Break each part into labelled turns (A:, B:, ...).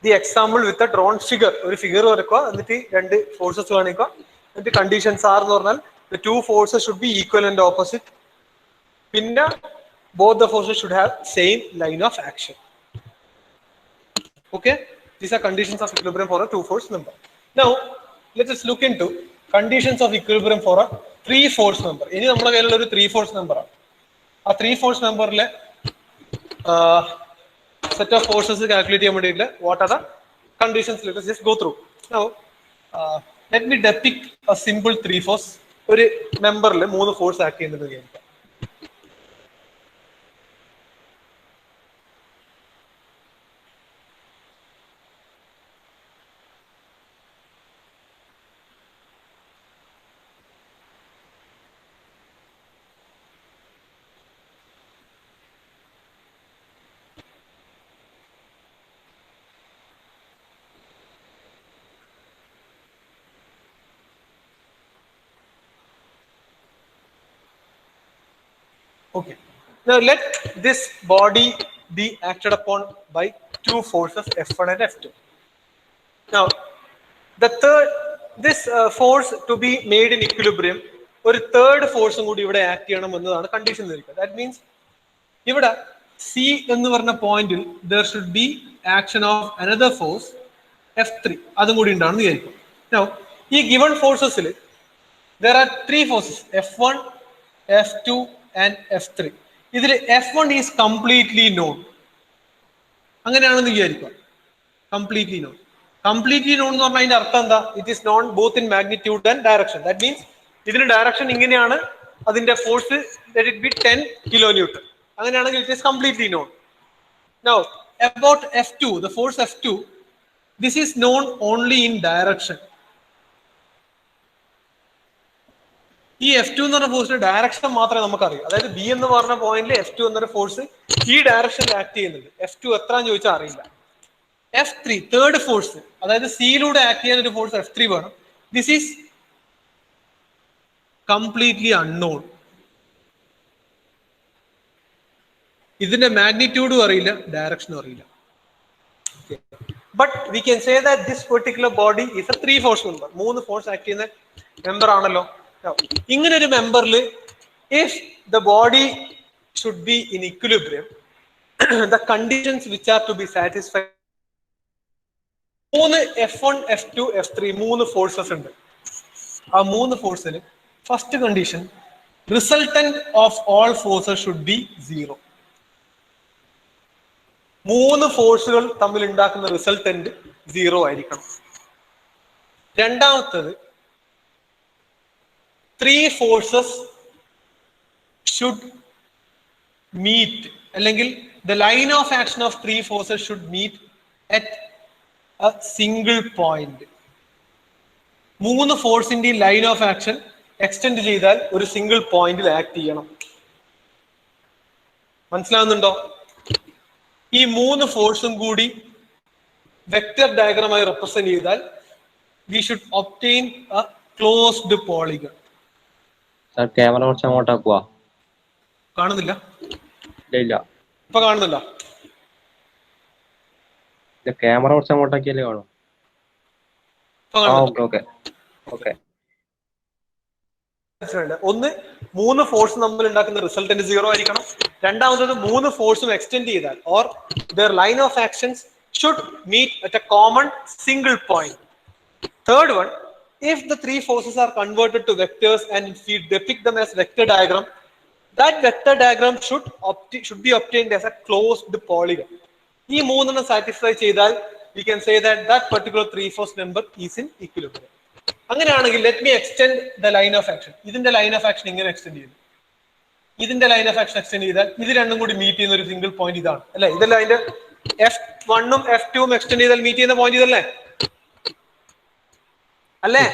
A: the example with a drawn figure. ഒരു figure വരക്കുക, എന്നിട്ട് രണ്ട് ഫോഴ്സസ് കാണിക്കുക, എന്നിട്ട് കണ്ടീഷൻസ് ആർ എന്ന് പറഞ്ഞാൽ the two forces should be equal and opposite. പിന്നെ both the forces should have same line of action. Okay, these are conditions of equilibrium for a two force member. Now let us look into conditions of equilibrium for a three force member. ഇനി നമ്മുടെ കയ്യിലുള്ള ഒരു three force member ആണ്. ആ three force memberലെ set of forces calculate ചെയ്യാൻ വേണ്ടിയിട്ട് what are the conditions? Let us just go through. Now let me depict a simple three force. ഒരു മെമ്പറിൽ മൂന്ന് ഫോഴ്സ് ആക്ട് ചെയ്യുന്നത് വിചാരിക്കാം. Okay. Now let this body be acted upon by two forces F1 and F2. Now the this force to be made in equilibrium, ഒരു third ഫോഴ്സും കൂടി ഇവിടെ act ചെയ്യണം എന്നതാണ് കണ്ടീഷൻ തന്നിരിക്കുന്നത്. ദാറ്റ് മീൻസ് ഇവിടെ C എന്ന് പറഞ്ഞ പോയിന്റിൽ there should be action of another force F3, അതും കൂടി ഉണ്ടാണെന്ന് വിചാരിക്കും. Now ഈ given ഫോഴ്സസിൽ there are three forces F1, F2 and F3. ഇതിൽ F1 is completely known. അങ്ങനെയാണെന്ന് വിചാരിക്കുക. Completely known. Completely known എന്ന് പറഞ്ഞാൽ അതിന്റെ അർത്ഥം എന്താ? It is known both in magnitude and direction. That means ഇതിന് ഡയറക്ഷൻ ഇങ്ങനെയാണ്, അതിന്റെ force let it be 10 kilonewton. അങ്ങനെയാണെങ്കിൽ it is completely known. Now about F2, the force F2, this is known only in direction. ഈ F2 എന്ന് പറഞ്ഞ ഫോഴ്സിന്റെ direction മാത്രമേ നമുക്കറിയൂ. അതായത് B എന്ന് പറഞ്ഞ പോയിന്റിൽ F2 എന്നൊരു ഫോഴ്സ് ഈ ഡയറക്ഷനിൽ ആക്ട് ചെയ്യുന്നുണ്ട്. F2 എത്രയാണെന്ന് ചോദിച്ചാൽ അറിയില്ല. F3 തേർഡ് ഫോഴ്സ്, അതായത് സിയിലൂടെ ആക്ട് ചെയ്യാൻ ഒരു ഫോഴ്സ് F3 വേണം. This is completely unknown. ഇതിന്റെ മാഗ്നിറ്റ്യൂഡും അറിയില്ല, ഡയറക്ഷനും അറിയില്ല. But we can say that this particular body is a three force member. മൂന്ന് ഫോഴ്സ് ആക്ട് ചെയ്യുന്ന മെമ്പർ ആണല്ലോ. ഇങ്ങനെ ഒരു മെമ്പറിൽ if the body should be in equilibrium, the conditions which are to be satisfied, മൂന്ന് F1, F2, F3 മൂന്ന് forces ഉണ്ട്. ആ മൂന്ന് ഫോഴ്സിൽ first condition resultant of all forces should be zero. മൂന്ന് ഫോഴ്സുകൾ തമ്മിൽ ഉണ്ടാക്കുന്ന റിസൾട്ടന്റ് സീറോ ആയിരിക്കണം. രണ്ടാമത്തത് three forces should meet, അല്ലെങ്കിൽ the line of action of three forces should meet at a single point. മൂന്ന് ഫോഴ്സിന്റെ ലൈൻ ഓഫ് ആക്ഷൻ എക്സ്റ്റെൻഡ് ചെയ്താൽ ഒരു സിംഗിൾ പോയിന്റിൽ ആക്ട് ചെയ്യണം. മനസ്സിലാവുന്നുണ്ടോ? ഈ മൂന്ന് ഫോഴ്സും കൂടി വെക്റ്റർ ഡയഗ്രമായി റെപ്രസെന്റ് ചെയ്താൽ we should obtain a closed polygon.
B: Camera കുറച്ച് അങ്ങോട്ടാക്കുവാ.
A: കാണുന്നില്ല?
B: ഇല്ല.
A: ഇപ്പൊ കാണുന്നില്ല?
B: ക്യാമറ കുറച്ച് അങ്ങോട്ടാക്കിയല്ലേ കാണും.
A: ഒന്ന്, മൂന്ന് ഫോഴ്സ് നമ്മൾ ഉണ്ടാക്കുന്ന റിസൾട്ടന്റ് സീറോ ആയിരിക്കണം. രണ്ടാമത്തത് മൂന്ന് ഫോഴ്സും എക്സ്റ്റെൻഡ് ചെയ്താൽ or their line of actions should meet at a common single point. Third one, if the three forces are converted to vectors and if we depict them as vector diagram, that vector diagram should be obtained as a closed polygon. ഈ മൂന്നെണ്ണം satisfy ചെയ്താൽ we can say that that particular three force member is in equilibrium. അങ്ങനെയാണെങ്കിൽ let me extend the line of action. ഇതിന്റെ line of action ഇങ്ങനെ extend ചെയ്തു. ഇതിന്റെ line of action extend ചെയ്താൽ ഇത് രണ്ടും കൂടി മീറ്റ് ചെയ്യുന്ന ഒരു സിംഗിൾ പോയിന്റ് ഇതാണ് അല്ലെ? ഇതല്ല അതിന്റെ F1ഉം F2ഉം എക്സ്റ്റെൻഡ് ചെയ്താൽ മീറ്റ് ചെയ്യുന്ന പോയിന്റ് ഇതല്ലേ അല്ലേ?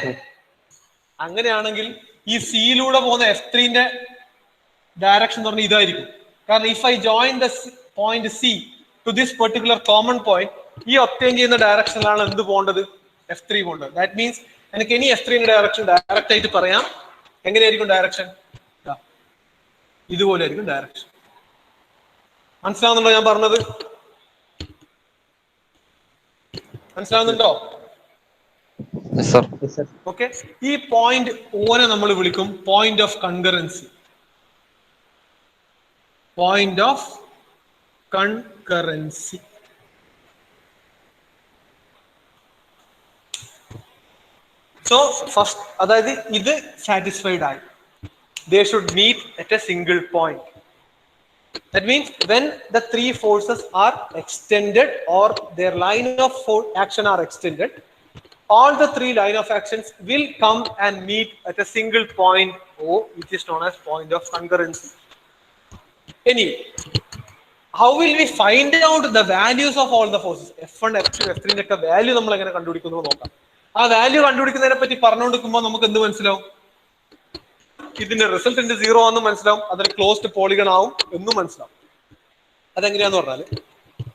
A: അങ്ങനെയാണെങ്കിൽ ഈ സിയിലൂടെ പോകുന്ന F3ന്റെ ഡയറക്ഷൻ എന്ന് പറഞ്ഞാൽ ഇതായിരിക്കും. കാരണം if I join the point C to this particular common point, ഈ ഒബ്റ്റെയിൻ ചെയ്യുന്ന ഡയറക്ഷനിലാണ് എന്ത് പോകേണ്ടത്? F3 പോകേണ്ടത്. ദാറ്റ് മീൻസ് എനിക്ക് ഇനി F3ന്റെ ഡയറക്ഷൻ ഡയറക്റ്റ് ആയിട്ട് പറയാം. എങ്ങനെയായിരിക്കും ഡയറക്ഷൻ? ഇതുപോലെ ആയിരിക്കും ഡയറക്ഷൻ. മനസ്സിലാവുന്നുണ്ടോ ഞാൻ പറഞ്ഞത്? മനസ്സിലാവുന്നുണ്ടോ? ഓക്കെ. ഈ പോയിന്റ് ഓനെ നമ്മൾ വിളിക്കും point of concurrency. Point of concurrency. So first, അതായത് ഇത് സാറ്റിസ്ഫൈഡ് ആയി. They should meet at a single point. That means when the three forces are extended or their line of action are extended, all the three line of actions will come and meet at a single point O, which is known as point of concurrency. Anyway, how will we find out the values of all the forces? F1, F2, F3 ഒക്കെ value നമ്മൾ എങ്ങനെ കണ്ടുപിടിക്കുന്നു നോക്കാം. ആ value കണ്ടുപിടിക്കുന്നതിനെ പറ്റി പറഞ്ഞുകൊടുക്കുമ്പോൾ നമുക്ക് എന്ത് മനസ്സിലാവും? ഇതിന്റെ റിസൾട്ടിന്റെ 0 ആണെന്ന് മനസ്സിലാവും, അതൊരു ക്ലോസ്ഡ് പോളിഗൺ ആവും എന്നും മനസ്സിലാവും. അതെങ്ങനെയാന്ന് പറഞ്ഞാല്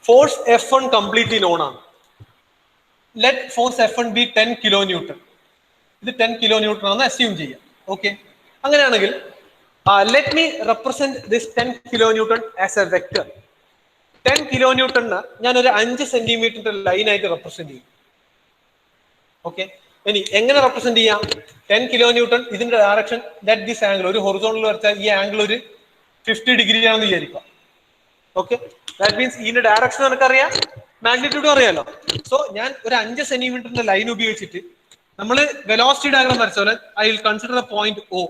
A: ഫോഴ്സ് F1 കംപ്ലീറ്റ്ലി നോൺ ആണ്. Let force F1 be 10 kilo newton. ഇത് 10 കിലോ ന്യൂട്ടൺ ആണെന്ന് അസ്യൂം ചെയ്യാം. ഓക്കെ, അങ്ങനെയാണെങ്കിൽ let me represent this 10 kilo newton as a vector. 10 kilo ന്യൂട്ടണിന് ഞാൻ ഒരു 5 സെന്റിമീറ്ററിന്റെ ലൈനായിട്ട് റെപ്രസെന്റ് ചെയ്യും. ഓക്കെ, ഇനി എങ്ങനെ റെപ്രസെന്റ് ചെയ്യാം? 10 കിലോ ന്യൂട്ടൺ, ഇതിന്റെ ഡയറക്ഷൻ ലെറ്റ് ദിസ് ആംഗിൾ, ഒരു ഹൊറിസോണ്ടൽ വരച്ചാൽ ഈ ആംഗിൾ ഒരു 50 ഡിഗ്രി ആണെന്ന് വിചാരിക്കാം. ഓക്കെ, ദാറ്റ് മീൻസ് ഇതിന്റെ ഡയറക്ഷൻ നമുക്കറിയാം, മാഗ്നിറ്റ്യൂഡും അറിയാലോ. സോ ഞാൻ ഒരു 5 സെന്റിമീറ്ററിന്റെ ലൈൻ ഉപയോഗിച്ചിട്ട് നമ്മൾ വെലോസിറ്റി ഡയഗ്രാം വരച്ച പോലെ I will consider the point O.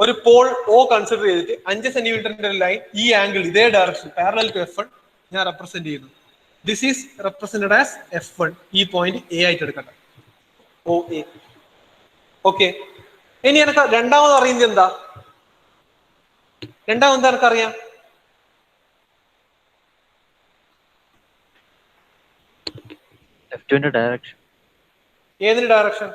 A: ഒരു പോൾ O കൺസിഡർ ചെയ്തിട്ട് 5 സെന്റിമീറ്ററിന്റെ ലൈൻ ഈ ആംഗിൾ ഇതേ ഡയറക്ഷൻ പാരലൽ ടു F1 ഞാൻ റെപ്രസെന്റ് ചെയ്യുന്നു. This is represented as F1. ഈ പോയിന്റ് A ആയിട്ട് എടുക്കട്ടെ, OA. ഓക്കെ, ഇനി എനിക്ക് രണ്ടാമത് അറിയുന്നത് എന്താ? രണ്ടാമത് എനിക്കറിയാം
B: F2 ന്റെ ഡയറക്ഷൻ.
A: ഏതിന്റെ ഡയറക്ഷൻ?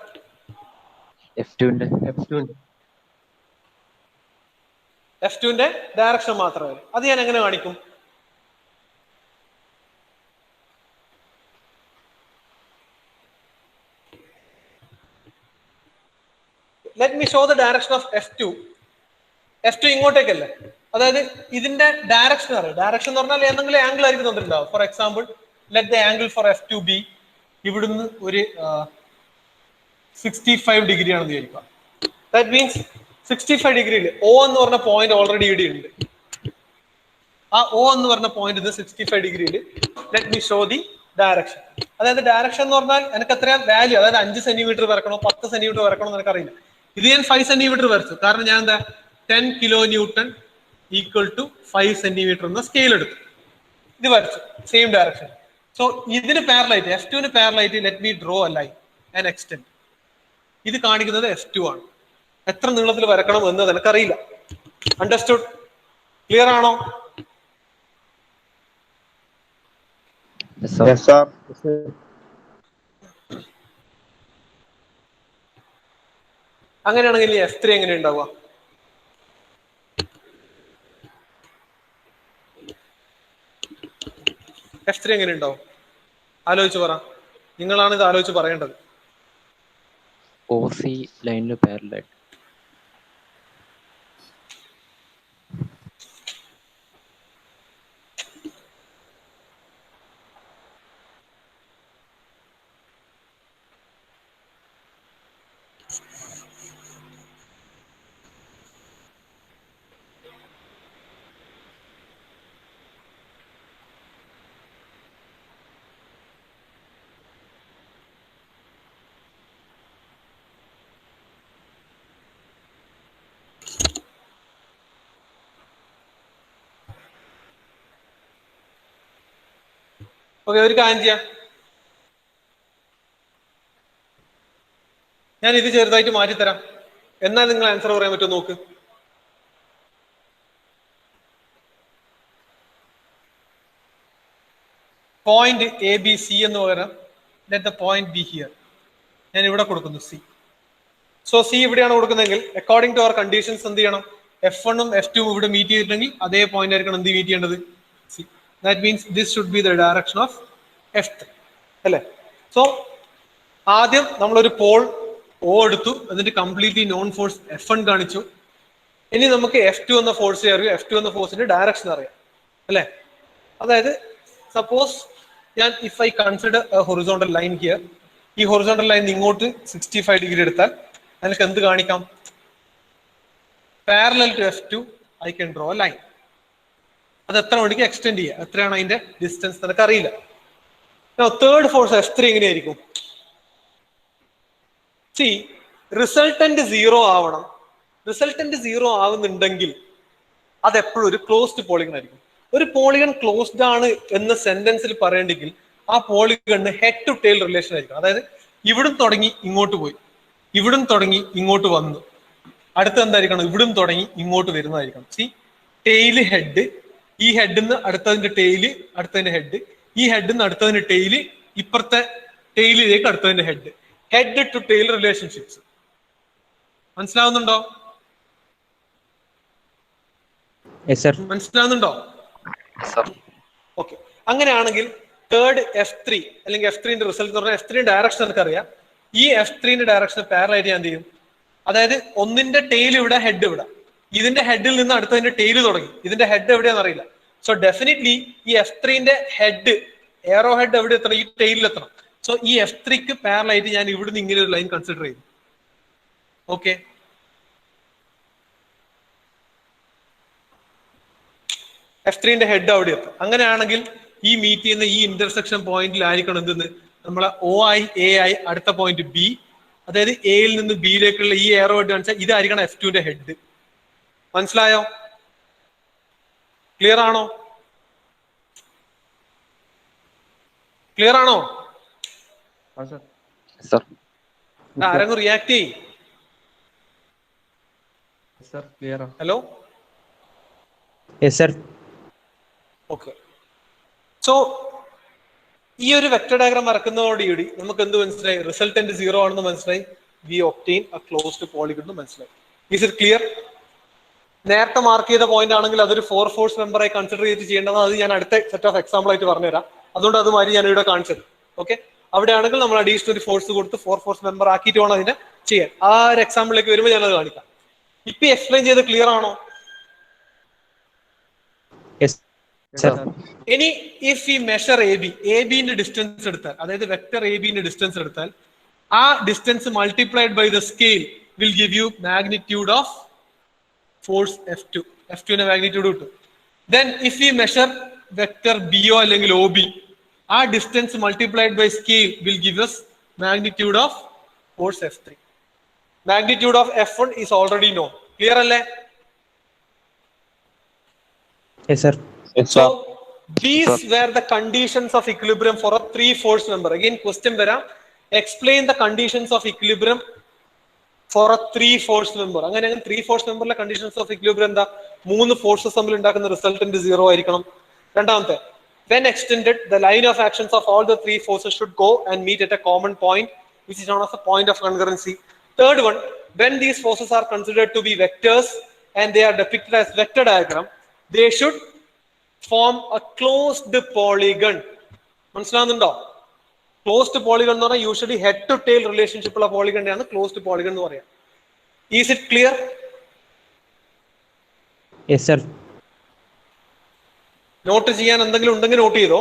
B: F2
A: ന്റെ ഡയറക്ഷൻ മാത്രമേ. അത് ഞാൻ എങ്ങനെ കാണിക്കും? Let me show the direction of F2. F2 ഇങ്ങോട്ടേക്കല്ലേ, അതായത് ഇതിന്റെ ഡയറക്ഷൻ അറിയാം. ഡയറക്ഷൻ എന്ന് പറഞ്ഞാൽ എന്തെങ്കിലും ആംഗിൾ ആയിരിക്കും തന്നിട്ടുണ്ടാവും. For example let the angle for F2 be ഇവിടുന്ന് ഒരു 65 ഡിഗ്രി ആണെന്ന് വിചാരിക്കുക. ദാറ്റ് മീൻസ് 65 ഡിഗ്രിയിൽ O എന്ന് പറഞ്ഞ പോയിന്റ് ഓൾറെഡി ഇവിടെ ഉണ്ട്. ആ O എന്ന് പറഞ്ഞ പോയിന്റ് ഇത് 65 ഡിഗ്രിയിൽ. Let me show the direction. അതായത് ഡയറക്ഷൻ എന്ന് പറഞ്ഞാൽ എനിക്ക് എത്രയാണ് വാല്യൂ, അതായത് 5 സെന്റിമീറ്റർ വരക്കണോ 10 സെന്റിമീറ്റർ വരക്കണോ എന്ന് എനിക്കറിയില്ല. ഇത് ഞാൻ 5 സെന്റിമീറ്റർ വരച്ചു, കാരണം ഞാൻ എന്താ 10 kilo newton equal to 5 centimetre എന്ന സ്കെയിൽ എടുത്തു. ഇത് വരച്ചു സെയിം ഡയറക്ഷൻ. സോ ഇതിന് പാരലൈറ്റ്, F2 ന് പാരലൈറ്റ് let me draw a line and extend. ഇത് കാണിക്കുന്നത് F2 ആണ്. എത്ര നീളത്തിൽ വരക്കണം എന്നത് എനിക്കറിയില്ല. അണ്ടർസ്റ്റുഡ്? ക്ലിയർ ആണോ? അങ്ങനെയാണെങ്കിൽ F3 എങ്ങനെ ഉണ്ടാവുക? F3 എങ്ങനെ ഉണ്ടാവും? ആലോചിച്ച് പറ. നിങ്ങളാണ് ഇത് ആലോചിച്ച് പറയേണ്ടത്.
B: OC ലൈനിന് പാരലൽ.
A: ഓക്കെ, ഒരു കാര്യം ചെയ്യാം. ഞാൻ ഇത് ചെറുതായിട്ട് മാറ്റിത്തരാം, എന്നാൽ നിങ്ങൾ ആൻസർ പറയാൻ പറ്റുമോ നോക്ക്. പോയിന്റ് ABC എന്ന് പകരം let the point B here. ഞാൻ ഇവിടെ കൊടുക്കുന്നു C. സോ C ഇവിടെയാണ് കൊടുക്കുന്നതെങ്കിൽ അക്കോർഡിംഗ് ടു അവർ കണ്ടീഷൻസ് എന്ത് ചെയ്യണം? F1 ഉം F2 ഉം ഇവിടെ മീറ്റ് ചെയ്തിട്ടുണ്ടെങ്കിൽ അതേ പോയിന്റ് ആയിരിക്കണം എന്ത് മീറ്റ് ചെയ്യേണ്ടത്? C. That means this should be the direction of F3. അല്ലേ? സോ ആദ്യം നമ്മളൊരു പോൾ O എടുത്തു, എന്നിട്ട് കംപ്ലീറ്റ്ലി നോൺ ഫോഴ്സ് F1 കാണിച്ചു. ഇനി നമുക്ക് F2 എന്ന ഫോഴ്സ് അറിയാം, F2 എന്ന ഫോഴ്സിന്റെ ഡയറക്ഷൻ അറിയാം, അല്ലേ? അതായത് suppose if I consider a horizontal line here, ഈ horizontal line ഇങ്ങോട്ട് 65 ഡിഗ്രി എടുത്താൽ അതിലേക്ക് എന്ത് കാണിക്കാം? Parallel to F2, I can draw a line. അത് എത്ര വേണമെങ്കിൽ എക്സ്റ്റെൻഡ് ചെയ്യുക. എത്രയാണ് അതിന്റെ ഡിസ്റ്റൻസ് നിനക്ക് അറിയില്ല. തേർഡ് ഫോഴ്സ് F3 എങ്ങനെയായിരിക്കും? റിസൾട്ടന്റ് 0 ആവണം. റിസൾട്ടന്റ് 0 ആവുന്നുണ്ടെങ്കിൽ അത് എപ്പോഴും ഒരു ക്ലോസ്ഡ് പോളിഗൺ ആയിരിക്കും. ഒരു പോളിഗൺ ക്ലോസ്ഡ് ആണ് എന്ന സെന്റൻസിൽ പറയേണ്ടെങ്കിൽ ആ polygon head to tail relation ആയിരിക്കും. അതായത് ഇവിടും തുടങ്ങി ഇങ്ങോട്ട് പോയി, ഇവിടും തുടങ്ങി ഇങ്ങോട്ട് വന്നു, അടുത്ത എന്തായിരിക്കണം? ഇവിടും തുടങ്ങി ഇങ്ങോട്ട് വരുന്നതായിരിക്കണം. ടെയില് ഹെഡ്, ഈ ഹെഡിന്ന് അടുത്തതിന്റെ ടെയില്, അടുത്തതിന്റെ ഹെഡ്, ഈ ഹെഡിന്ന് അടുത്തതിന്റെ ടെയില്, ഇപ്പുറത്തെ ടെയിലിലേക്ക് അടുത്തതിന്റെ head. Head to tail relationships മനസ്സിലാവുന്നുണ്ടോ? മനസ്സിലാവുന്നുണ്ടോ? ഓക്കെ. അങ്ങനെയാണെങ്കിൽ തേർഡ് F3 അല്ലെങ്കിൽ F3ന്റെ റിസൾട്ട് എന്ന് പറഞ്ഞാൽ F3 ഡയറക്ഷൻ എനിക്കറിയാം. ഈ F3ന്റെ ഡയറക്ഷൻ പാരലൽ ഞാൻ എന്ത് ചെയ്യും? അതായത് ഒന്നിന്റെ ടെയിൽ ഇവിടെ, ഹെഡ് ഇവിടെ, ഇതിന്റെ ഹെഡിൽ നിന്ന് അടുത്തതിന്റെ ടെയിൽ തുടങ്ങി, ഇതിന്റെ ഹെഡ് എവിടെയാണെന്ന് അറിയില്ല. സോ ഡെഫിനറ്റ്ലി ഈ F3ന്റെ ഹെഡ്, എയറോ ഹെഡ് എവിടെ എത്തണം? ഈ ടെയിലിൽ എത്തണം. സോ ഈ F3ക്ക് പാരലായിട്ട് ഞാൻ ഇവിടുന്ന് ഇങ്ങനെ ഒരു ലൈൻ കൺസിഡർ ചെയ്തു. ഓക്കെ, F3ന്റെ ഹെഡ് അവിടെ എത്തും. അങ്ങനെയാണെങ്കിൽ ഈ മീറ്റ് ചെയ്യുന്ന ഈ ഇന്റർസെക്ഷൻ പോയിന്റിലായിരിക്കണം എന്തെന്ന് നമ്മളെ OI അടുത്ത പോയിന്റ് B, അതായത് എയിൽ നിന്ന് ബിയിലേക്കുള്ള ഈ എയറോ ഹെഡ് കാണിച്ചാൽ ഇതായിരിക്കണം F2ന്റെ ഹെഡ്. മനസ്സിലായോ? ക്ലിയർ ആണോ? ക്ലിയർ ആണോ? ആരെങ്കിലും റിയാക്ട് ചെയ്യും? ഹലോ. ഓക്കെ. സോ ഈ ഒരു വെക്ടർ ഡയഗ്രാം വരക്കുന്നതോടുകൂടി നമുക്ക് എന്ത് മനസ്സിലായി? റിസൾട്ടന്റ് 0 ആണെന്ന് മനസ്സിലായി. We obtain a closed polygon എന്ന് മനസ്സിലായി. Is it clear? നേരത്തെ മാർക്ക് ചെയ്ത പോയിന്റ് ആണെങ്കിൽ അതൊരു 4 ഫോഴ്സ് മെമ്പറായി കൺസിഡർ ചെയ്ത് ചെയ്യേണ്ടത്. അത് ഞാൻ അടുത്ത സെറ്റ് ഓഫ് എക്സാമ്പിൾ ആയിട്ട് പറഞ്ഞുതരാം. അതുകൊണ്ട് അത് മാതിരി ഞാൻ ഇവിടെ കാണിച്ചത്. ഓക്കെ, അവിടെയാണെങ്കിൽ നമ്മൾ അഡീഷണൽ ഒരു ഫോഴ്സ് കൊടുത്ത് 4 ഫോഴ്സ് മെമ്പർ ആക്കിയിട്ട് വേണം അതിനെ ചെയ്യാൻ. ആ ഒരു എക്സാമ്പിളിലേക്ക് വരുമ്പോൾ ഞാനത് കാണിക്കാം. ഇപ്പൊ എക്സ്പ്ലെയിൻ ചെയ്ത് ക്ലിയർ ആണോ? ഇനി ഇഫ് ഈ മെഷർ എബിന്റെ ഡിസ്റ്റൻസ് എടുത്താൽ, അതായത് വെക്ടർ എബിന്റെ ഡിസ്റ്റൻസ് എടുത്താൽ, ആ distance multiplied by the scale will give you magnitude of force F2ന്റെ മാഗ്നിറ്റ്യൂഡ് കിട്ടും. ദെൻ ഇഫ് ഈ മെഷർ വെക്ടർ BO അല്ലെങ്കിൽ OB, ആ distance multiplied by scale will give us magnitude of force F3. Magnitude of F1 is already known. Clear അല്ലേ? So these were the conditions of equilibrium for a 3 force member. Again question വരാം, explain the conditions of equilibrium for a 3 force member. അങ്ങനെ 3 force memberലെ conditions of equilibrium എന്താ? 3 forces തമ്മിൽ ഉണ്ടാക്കുന്ന resultant 0 ആയിരിക്കണം. രണ്ടാമത്തെ, when extended the line of actions of all the 3 forces should go and meet at a common point which is known as a point of concurrency. Third one, when these forces are considered to be vectors and they are depicted as vector diagram, they should form a closed polygon. മനസ്സിലാവുന്നുണ്ടോ? Closed polygon എന്ന് പറഞ്ഞാൽ usually head to tail relationship ഉള്ള പോളിഗണിനെയാണ് closed polygon എന്ന് പറയാം. Is it clear? Not ചെയ്യാൻ എന്തെങ്കിലും ഉണ്ടെങ്കിൽ നോട്ട് ചെയ്തോ.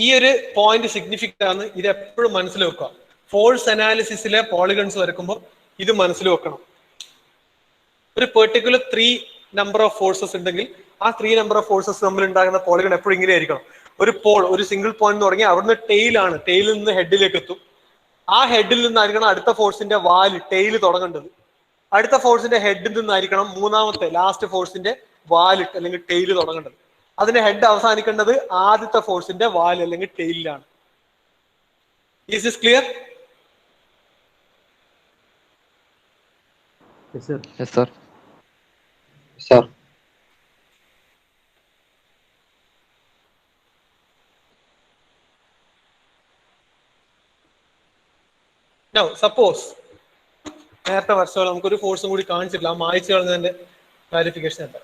A: ഈ ഒരു പോയിന്റ് സിഗ്നിഫിക്കന്റ് ആണ്. ഇത് എപ്പോഴും മനസ്സിൽ വെക്കുക. ഫോഴ്സ് അനാലിസിസിലെ പോളിഗൺസ് വരക്കുമ്പോൾ ഇത് മനസ്സിൽ വെക്കണം. ഒരു പെർട്ടിക്കുലർ 3 നമ്പർ ഓഫ് ഫോഴ്സസ് ഉണ്ടെങ്കിൽ ആ 3 നമ്പർ ഓഫ് ഫോഴ്സസ് തമ്മിൽ ഉണ്ടാകുന്ന പോളിഗൺ എപ്പോഴും ഇങ്ങനെ ആയിരിക്കണം. ഒരു പോൾ, ഒരു സിംഗിൾ പോയിന്റ് തുടങ്ങി അവിടുന്ന് ടെയിലാണ്, ടെയിലിൽ നിന്ന് ഹെഡിലേക്ക് എത്തും. ആ ഹെഡിൽ നിന്നായിരിക്കണം അടുത്ത ഫോഴ്സിന്റെ വാല്, ടെയില് തുടങ്ങേണ്ടത്. അടുത്ത ഫോഴ്സിന്റെ ഹെഡിൽ നിന്നായിരിക്കണം മൂന്നാമത്തെ ലാസ്റ്റ് ഫോഴ്സിന്റെ വാല് അല്ലെങ്കിൽ ടെയില് തുടങ്ങേണ്ടത്. അതിന്റെ ഹെഡ് അവസാനിക്കേണ്ടത് ആദ്യത്തെ ഫോഴ്സിന്റെ വാല് അല്ലെങ്കിൽ ടെയിലാണ്. Is this clear?
B: Yes, sir.
A: Now, suppose നേരത്തെ വർഷം നമുക്കൊരു ഫോഴ്സും കൂടി കാണിച്ചിട്ടില്ല, ആ മായ്ച്ചു കളഞ്ഞതിന്റെ ക്ലാരിഫിക്കേഷൻ എന്താ?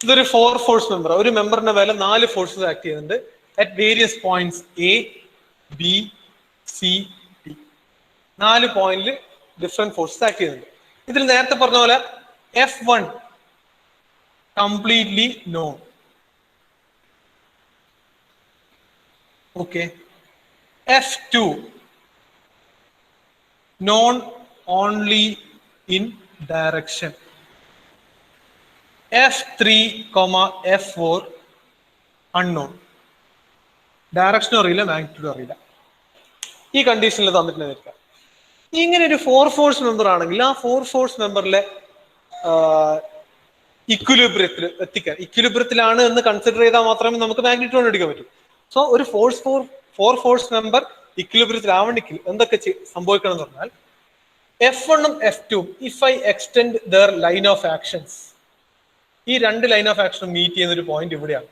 A: ഇതൊരു 4 ഫോഴ്സ് മെമ്പർ. ഒരു മെമ്പറിന്റെ മേലെ 4 ഫോഴ്സസ് ആക്ട് ചെയ്യുന്നുണ്ട് at various points A, B, C, D. 4 പോയിന്റിൽ ഡിഫറെന്റ് ഫോഴ്സസ് ആക്ട് ചെയ്യുന്നുണ്ട്. ഇതിൽ നേരത്തെ പറഞ്ഞ പോലെ F1 completely non. Okay. F2 known only in direction. F3, F4 unknown. Direction അറിയില്ല, മാഗ്നിറ്റ്യൂഡ് അറിയില്ല. ഈ കണ്ടീഷനിൽ തന്നിട്ടുണ്ടായിരിക്കാം. ഇങ്ങനെ ഒരു 4 ഫോഴ്സ് മെമ്പർ ആണെങ്കിൽ ആ 4 ഫോഴ്സ് മെമ്പറിലെ ഇക്വിലിബ്രിയത്തിൽ എത്തിക്കാൻ, ഇക്വിലിബ്രിയത്തിലാണ് എന്ന് കൺസിഡർ ചെയ്താൽ മാത്രമേ നമുക്ക് മാഗ്നിറ്റ്യൂഡ് എടുക്കാൻ പറ്റൂ. സോ ഒരു 4 ഫോഴ്സ് മെമ്പർ ഇക്വിലിബ്രിയത്തിലാവണമെങ്കിൽ എന്തൊക്കെ സംഭവിക്കണം എന്ന് പറഞ്ഞാൽ F1ഉം F2ഉം if I extend their line of actions, ഈ 2 ലൈൻ ഓഫ് ആക്ഷനും മീറ്റ് ചെയ്യുന്ന ഒരു പോയിന്റ് ഇവിടെയാണ്.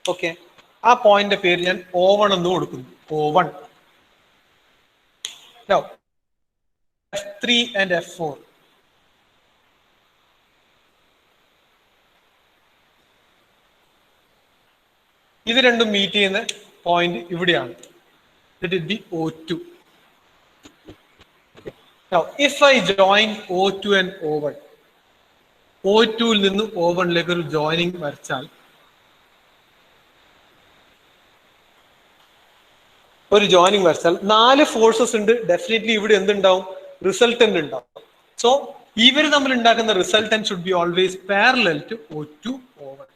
A: ഓക്കെ, ആ പോയിന്റിന്റെ പേര് ഞാൻ O1 എന്ന് കൊടുക്കുന്നു. O1. Now F3 and F4 ഇത് രണ്ടും മീറ്റ് ചെയ്യുന്ന പോയിന്റ് ഇവിടെയാണ്. Let it be O2. Now if I join O2 and O1, O2ൽ നിന്ന് O1ലേക്ക് ഒരു ജോയിനിങ് വരച്ചാൽ വരച്ചാൽ 4 ഫോഴ്സസ് ഉണ്ട്. ഡെഫിനറ്റ്ലി ഇവിടെ എന്തുണ്ടാവും? റിസൾട്ടന്റ് ഉണ്ടാവും. സോ ഇവർ തമ്മിൽ ഉണ്ടാക്കുന്ന resultant should be always parallel to O2, O1.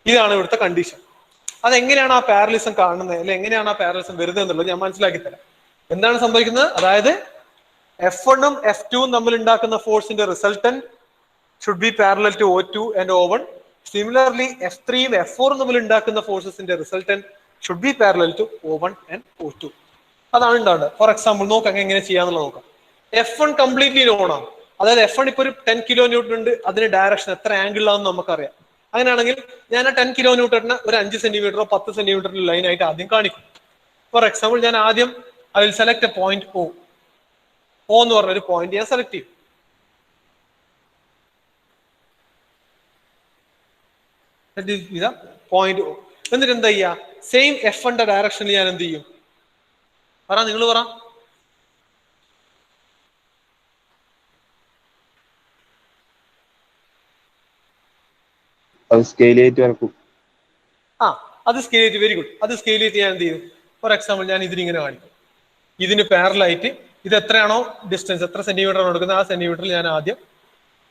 A: ഇതാണ് ഇവിടുത്തെ കണ്ടീഷൻ. അതെങ്ങനെയാണ് ആ പാരലിസം കാണുന്നത്, അല്ലെങ്കിൽ എങ്ങനെയാണ് ആ പാരലിസം വരുന്നത് എന്നുള്ളത് ഞാൻ മനസ്സിലാക്കി തരാം. എന്താണ് സംഭവിക്കുന്നത്? അതായത് F1ഉം F2ഉം തമ്മിൽ ഉണ്ടാക്കുന്ന ഫോഴ്സിന്റെ resultant should be parallel to O2 and O1. Similarly F3ഉം F4ഉം തമ്മിൽ ഉണ്ടാക്കുന്ന ഫോഴ്സസിന്റെ resultant should be parallel to O1 and O2. അതാണ് ഉണ്ടാവുന്നത്. ഫോർ എക്സാമ്പിൾ നോക്കാം എങ്ങനെ ചെയ്യാന്നുള്ളത് നോക്കാം. F1 കംപ്ലീറ്റ്ലി നോൺ ആണ്. അതായത് F1 ഇപ്പൊ ഒരു 10 കിലോ ന്യൂട്ടൺ ഉണ്ട്, അതിന് ഡയറക്ഷൻ എത്ര ആംഗിളിലാണെന്ന് നമുക്കറിയാം. അങ്ങനെയാണെങ്കിൽ ഞാൻ ആ 10 കിലോ ന്യൂട്ടറിന് ഒരു 5 സെന്റിമീറ്ററോ 10 സെന്റിമീറ്ററിലോ ലൈൻ ആയിട്ട് ആദ്യം കാണിക്കും. ഫോർ എക്സാമ്പിൾ ഞാൻ ആദ്യം I will select A point O എന്ന് പറഞ്ഞ ഒരു പോയിന്റ് ഞാൻ സെലക്ട് ചെയ്യും. Point O. എന്നിട്ട് എന്താ ചെയ്യാ? സെയിം F1ന്റെ ഡയറക്ഷനിൽ ഞാൻ എന്ത് ചെയ്യും? നിങ്ങൾ പറ.
B: അത് സ്കെയിൽ ചെയ്തിട്ട് വരക്കും.
A: അത് സ്കെയിൽ ചെയ്ത്, വെരി ഗുഡ്. അത് സ്കെയിൽ ചെയ്ത് ഞാൻ എന്ത് ചെയ്യും? ഫോർ എക്സാമ്പിൾ ഞാൻ ഇതിനിങ്ങനെ കാണിക്കും. ഇതിന് പാരലായിട്ട് ഇത് എത്രയാണോ ഡിസ്റ്റൻസ്, എത്ര സെന്റിമീറ്റർ ആണ് എടുക്കുന്നത്, ആ സെന്റിമീറ്ററിൽ ഞാൻ ആദ്യം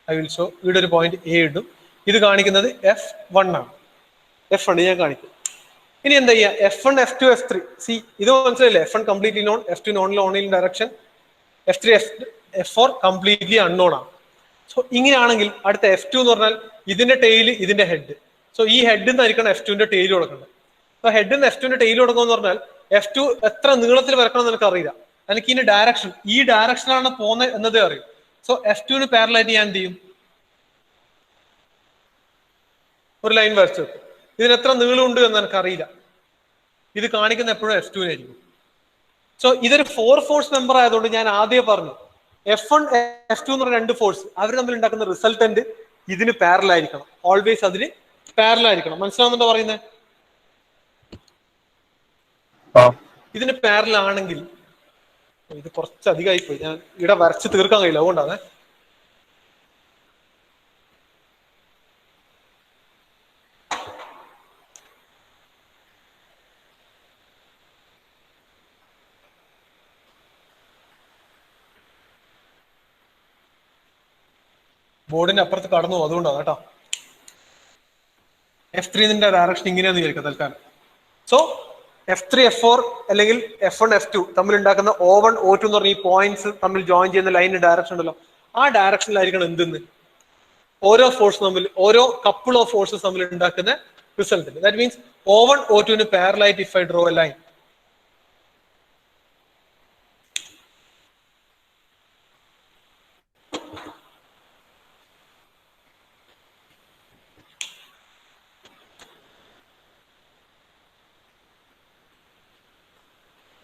A: ഐ വിൽ ഷോ ഇവിടെ ഒരു പോയിന്റ് എ ഇടും. ഇത് കാണിക്കുന്നത് F1 ആണ്. F1 ഞാൻ കാണിക്കും. ഇനി എന്താ ചെയ്യാ? F1, F2, F3. സി ഇത് മനസ്സിലായില്ലേ? F1 കംപ്ലീറ്റ്ലി നോൺ, F2 നോണിൽ ഓണിൽ direction, F3, F4 completely unknown ആണ്. സോ ഇങ്ങനെയാണെങ്കിൽ അടുത്ത F2 എന്ന് പറഞ്ഞാൽ ഇതിന്റെ ടെയിൽ, ഇതിന്റെ ഹെഡ്. സോ ഈ ഹെഡ് എന്നായിരിക്കണം F2ന്റെ ടെയിൽ കൊടുക്കേണ്ടത്. അപ്പൊ ഹെഡ് നിന്ന് F2ന്റെ ടെയിൽ കൊടുക്കുമെന്ന് പറഞ്ഞാൽ F2 എത്ര നീളത്തിൽ വരക്കണം എന്ന് എനിക്ക് അറിയില്ല. എനിക്ക് ഇതിന്റെ ഡയറക്ഷൻ, ഈ ഡയറക്ഷനാണ് പോകുന്നത് എന്നതേ അറിയും. സോ F2ന് പാരലായിട്ട് ഞാൻ എന്ത് ചെയ്യും? ഒരു ലൈൻ വരച്ചു വെക്കും. ഇതിന് എത്ര നീളമുണ്ട് എന്ന് എനിക്ക് അറിയില്ല. ഇത് കാണിക്കുന്ന എപ്പോഴും F2നായിരിക്കും. സോ ഇതൊരു 4 ഫോഴ്സ് മെമ്പർ ആയതുകൊണ്ട് ഞാൻ ആദ്യം പറഞ്ഞു F1, F2 എന്ന് പറഞ്ഞ 2 ഫോഴ്സ് അവർ തമ്മിൽ ഉണ്ടാക്കുന്ന റിസൾട്ടന്റ് ഇതിന് പാരലൽ ആയിരിക്കണം. ഓൾവേസ് അതിന് പാരലൽ ആയിരിക്കണം. മനസ്സിലാവുന്നുണ്ടോ പറയുന്നത്? ഇതിന് പാരലൽ ആണെങ്കിൽ, ഇത് കുറച്ച് അധികമായി പോയി, ഞാൻ ഇവിടെ വരച്ച് തീർക്കാൻ കഴിയില്ല, അതുകൊണ്ടാണ്. ബോർഡിന്റെ അപ്പുറത്ത് കടന്നു പോകും, അതുകൊണ്ടാണ് കേട്ടോ. F3ന്റെ ഡയറക്ഷൻ ഇങ്ങനെയാന്ന് വിചാരിക്കാം തൽക്കാലം. സോ F3, F4 അല്ലെങ്കിൽ F1, F2 തമ്മിൽ ഉണ്ടാക്കുന്ന O1, O2 എന്ന് പറഞ്ഞ ഈ പോയിന്റ്സ് തമ്മിൽ ജോയിൻ ചെയ്യുന്ന ലൈനിന്റെ ഡയറക്ഷൻ ഉണ്ടല്ലോ, ആ ഡയറക്ഷനിലായിരിക്കണം എന്തെന്ന് ഓരോ ഫോഴ്സ് തമ്മിൽ, ഓരോ കപ്പിൾ ഓഫ് ഫോഴ്സസ് തമ്മിൽ ഉണ്ടാക്കുന്ന റിസൾട്ട്. ദാറ്റ് മീൻസ് O1, O2ന് പാരലൈറ്റ് if I draw a line.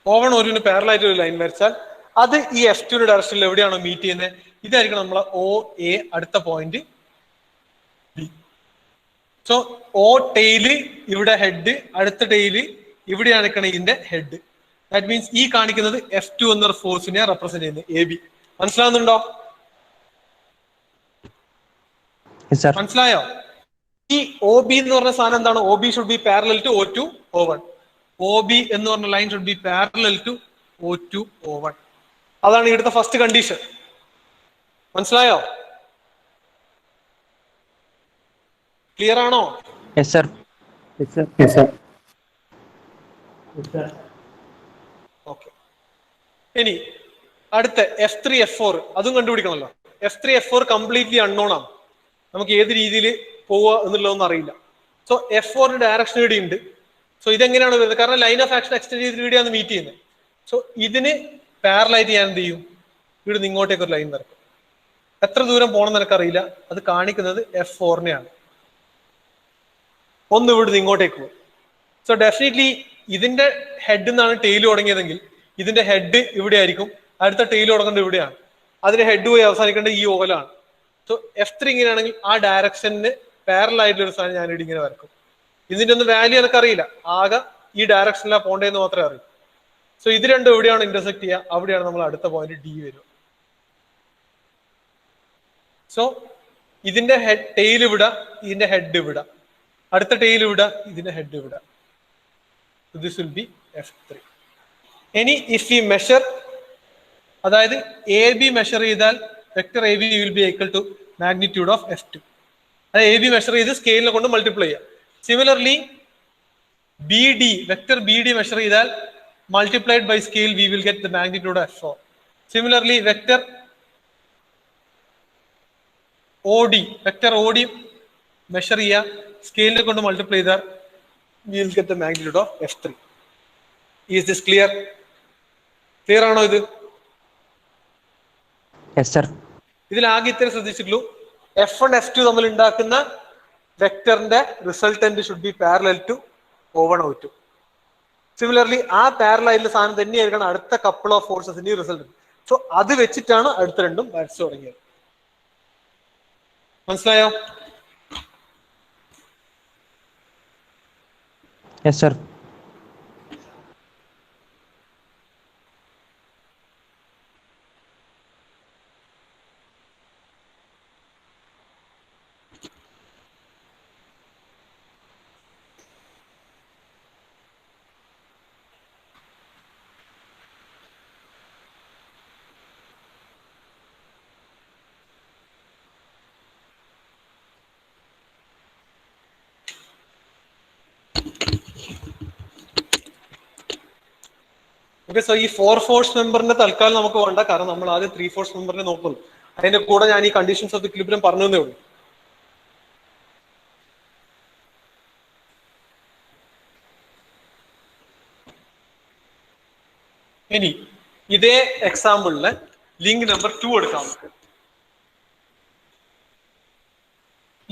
A: O1, O2ന് പാരലായിട്ട് ഒരു ലൈൻ വരച്ചാൽ അത് ഈ F2ന്റെ ഡയറക്ഷനിൽ എവിടെയാണോ മീറ്റ് ചെയ്യുന്നത്, ഇതായിരിക്കണം നമ്മളെ OA അടുത്ത പോയിന്റ് B. സോ ഓ ടെയില് ഇവിടെ ഹെഡ്, അടുത്ത ടെയില് ഇവിടെയാണ് ഇതിന്റെ ഹെഡ്. ദാറ്റ് മീൻസ് ഈ കാണിക്കുന്നത് F2 എന്നൊരു ഫോഴ്സിനെ റെപ്രസെന്റ് ചെയ്യുന്നത് AB. മനസ്സിലാവുന്നുണ്ടോ? മനസ്സിലായോ? ഈ OB എന്ന് പറഞ്ഞ സാധനം എന്താണ്? OB should be parallel to O2 O1. OB എന്ന് പറഞ്ഞ line should be parallel to O2 O1. അതാണ് ഇവിടുത്തെ ഫസ്റ്റ് കണ്ടീഷൻ. മനസ്സിലായോ? ക്ലിയർ ആണോ?
B: Yes, sir.
C: Yes, sir. Yes, sir.
A: Okay. ഇനി അടുത്ത F3 F4 അതും കണ്ടുപിടിക്കണമല്ലോ. F3 F4 കംപ്ലീറ്റ്ലി അൺനോൺ ആണ്. നമുക്ക് ഏത് രീതിയിൽ പോവുക എന്നുള്ളതൊന്നും അറിയില്ല. സോ F4 ഡയറക്ഷൻ ഇവിടെ ഉണ്ട്. സോ ഇതെങ്ങനെയാണ് വരുന്നത്? കാരണം ലൈൻ ഓഫ് ആക്ഷൻ എക്സ്റ്റെൻഡ് ചെയ്ത് ഇവിടെയാണ് മീറ്റ് ചെയ്യുന്നത്. സോ ഇതിന് പാരലൈറ്റ് ചെയ്യാൻ എന്ത് ചെയ്യും? ഇവിടെ നിന്ന് ഇങ്ങോട്ടേക്ക് ഒരു ലൈൻ വരക്കും. എത്ര ദൂരം പോകണമെന്ന് എനിക്കറിയില്ല. അത് കാണിക്കുന്നത് F4-നെയാണ്. ഒന്ന് ഇവിടുന്ന് ഇങ്ങോട്ടേക്ക് പോകും. സോ ഡെഫിനറ്റ്ലി ഇതിന്റെ ഹെഡ് നിന്നാണ് ടെയിൽ തുടങ്ങിയതെങ്കിൽ ഇതിന്റെ ഹെഡ് ഇവിടെ ആയിരിക്കും, അടുത്ത ടെയിൽ തുടങ്ങേണ്ടത് ഇവിടെയാണ്, അതിന്റെ ഹെഡ് പോയി അവസാനിക്കേണ്ടത് ഈ ഓവലാണ്. സോ F3 ഇങ്ങനെയാണെങ്കിൽ ആ ഡയറക്ഷന് പാരലൽ ആയിട്ടുള്ള ഒരു സാധനം ഞാനിവിടെ ഇങ്ങനെ വരക്കും. ഇതിന്റെ ഒന്നും വാല്യൂ എനിക്കറിയില്ല, ആകെ ഈ ഡയറക്ഷനിലാണ് പോകേണ്ടതെന്ന് മാത്രമേ അറിയൂ. സോ ഇത് രണ്ടും എവിടെയാണ് ഇന്റർസെക്ട് ചെയ്യുക, അവിടെയാണ് നമ്മൾ അടുത്ത പോയിന്റ് D വരിക. സോ ഇതിന്റെ ഹെഡ് ടെയിൽ ഇവിടെ, ഇതിന്റെ ഹെഡ് ഇവിടെ, അടുത്ത ടെയിൽ ഇവിടെ, ഇതിന്റെ ഹെഡ് ഇവിടെ. This will be F3. ഇനി ഇഫ് ഈ മെഷർ, അതായത് AB മെഷർ ചെയ്താൽ vector AB will be equal to magnitude of F2. അതായത് AB മെഷർ ചെയ്ത് സ്കെയിലിനെ കൊണ്ട് മൾട്ടിപ്ലൈ ചെയ്യാം. Similarly BD, vector BD measure ചെയ്താൽ multiplied by scale we will get the magnitude of F4. Similarly, vector OD, vector OD measure ചെയ്യുക, സ്കെയിലിനെ കൊണ്ട് multiply ചെയ്താൽ we will get the magnitude of F3. Is this clear? Clear ആണോ ഇത്?
B: Yes, sir.
A: ഇതിൽ ആകെ ഇത്ര ശ്രദ്ധിച്ചിട്ടുള്ളൂ, F1 F2 തമ്മിൽ ഉണ്ടാക്കുന്ന വെക്ടറിന്റെ resultant should be parallel to O1 O2. Similarly ആ പാരലൽ സാധനം തന്നെയായിരിക്കണം അടുത്ത കപ്പിൾ ഓഫ് ഫോഴ്സസിന്റെ റിസൾട്ട്. സോ അത് വെച്ചിട്ടാണ് അടുത്ത രണ്ടും വരച്ചു തുടങ്ങിയത്. മനസ്സിലായോ?
B: Yes, sir.
A: ഓക്കെ. സോ ഈ 4 ഫോഴ്സ് മെമ്പറിന്റെ തൽക്കാലം നമുക്ക് വേണ്ട, കാരണം നമ്മൾ ആദ്യം 3 ഫോഴ്സ് മെമ്പറിനെ നോക്കുന്നു. അതിന്റെ കൂടെ ഞാൻ ഈ കണ്ടീഷൻസ് ഓഫ് ഇക്വിലിബ്രിയം പറഞ്ഞതേ ഉള്ളൂ. ഇനി ഇതേ എക്സാമ്പിളില് ലിങ്ക് നമ്പർ 2 എടുക്കാം നമുക്ക്.